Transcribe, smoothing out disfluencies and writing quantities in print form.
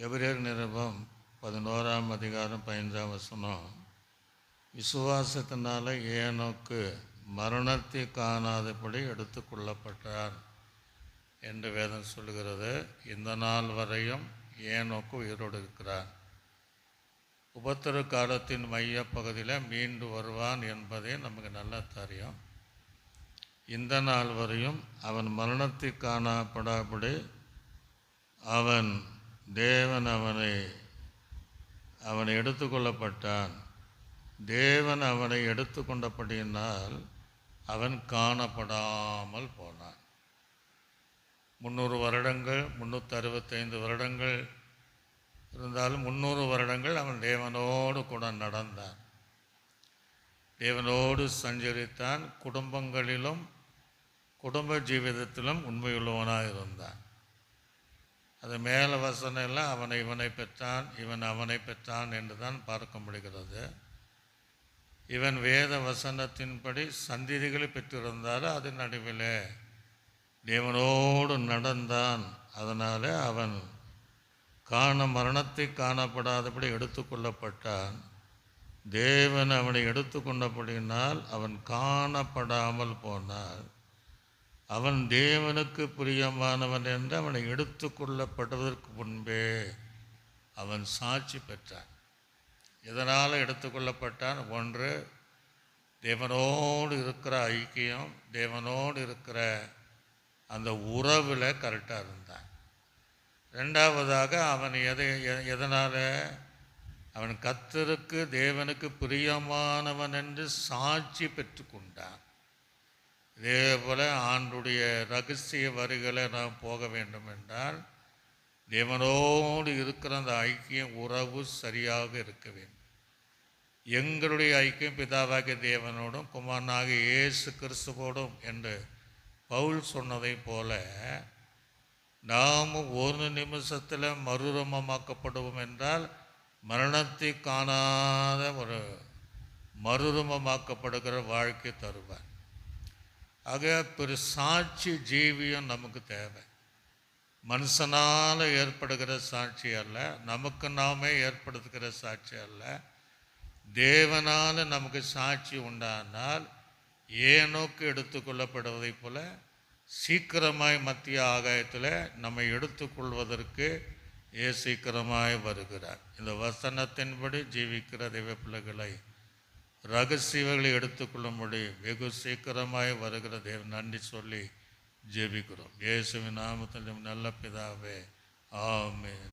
எபிரேயர் நிருபம் 11ஆம் அதிகாரம் 15ஆம் வசனம், விசுவாசத்தினால ஏனோக்கு மரணத்தை காணாதபடி எடுத்துக்கொள்ளப்பட்டார் என்று வேதம் சொல்லுகிறது. இந்த நாள் வரையும் ஏனோக்கு உயிரோடு இருக்கிறார். உபத்திர காலத்தின் மைய பகுதியில் மீண்டு வருவான் என்பதே நமக்கு நல்லா தெரியும். இந்த நாள் வரையும் அவன் மரணத்தை காணப்படாபடி தேவன் அவனை எடுத்துக்கொள்ளப்பட்டான். தேவன் அவனை எடுத்துக்கொண்டபடியினால் அவன் காணப்படாமல் போனான். 300 வருடங்கள் 365 வருடங்கள் இருந்தாலும் 300 வருடங்கள் அவன் தேவனோடு கூட நடந்தான், தேவனோடு சஞ்சரித்தான், குடும்பங்களிலும் குடும்ப ஜீவிதத்திலும் உண்மையுள்ளவனாக இருந்தான். அது மேல வசனம் எல்லாம் அவனை இவனை பெற்றான், இவன் அவனை பெற்றான் என்று தான் பார்க்க முடிகிறது. இவன் வேத வசனத்தின்படி சந்ததிகளை பெற்றிருந்தால் அது நடுவில் தேவனோடு நடந்தான். அதனால் அவன் மரணத்தை காணப்படாதபடி எடுத்துக்கொள்ளப்பட்டான். தேவன் அவனை எடுத்துக்கொண்டபடியினால் அவன் காணப்படாமல் போனான். அவன் தேவனுக்கு பிரியமானவன் என்று அவனை எடுத்துக்கொள்ளப்படுவதற்கு முன்பே அவன் சாட்சி பெற்றான். எதனால் எடுத்துக்கொள்ளப்பட்டான்? ஒன்று, தேவனோடு இருக்கிற ஐக்கியம், தேவனோடு இருக்கிற அந்த உறவில் கரெக்டாக இருந்தான். ரெண்டாவதாக அவன் எதனால் அவன் கர்த்தருக்கு தேவனுக்கு பிரியமானவன் என்று சாட்சி பெற்றுக்கொண்டான். இதே போல் ஆண்டுடைய ரகசிய வரிகளை நாம் போக வேண்டும் என்றால் தேவனோடு இருக்கிற அந்த ஐக்கியம் உறவு சரியாக இருக்க வேண்டும். எங்களுடைய ஐக்கியம் பிதாவாகிய தேவனோடும் குமாரனாகிய இயேசு கிறிஸ்துவோடும் என்று பவுல் சொன்னதை போல நாம் ஒரு நிமிஷத்தில் மறுரூபமாக்கப்படுவோம் என்றால் மரணத்தை காணாத ஒரு மறுரூபமாக்கப்படுகிற வாழ்க்கை தருவார். ஆக ஒரு சாட்சி ஜீவியம் நமக்கு தேவை. மனுஷனால் ஏற்படுகிற சாட்சி அல்ல, நமக்கு நாமே ஏற்படுத்துகிற சாட்சி அல்ல. தேவனால் நமக்கு சாட்சி உண்டானால் ஏனோக்கு எடுத்துக்கொள்ளப்படுவதை போல சீக்கிரமாய் மத்திய ஆகாயத்தில் நம்மை எடுத்துக்கொள்வதற்கு சீக்கிரமாய் வருகிறார். இந்த வசனத்தின்படி ஜீவிக்கிற தெய்வ பிள்ளைகளை ரகசியங்களை எடுத்துக்கொள்ளும்படி வெகு சீக்கிரமாய் வருகிற தேவன் நன்றி சொல்லி ஜெபிக்கிறோம். இயேசுவின் நாமத்தில் நல்ல பிதாவே, ஆமென்.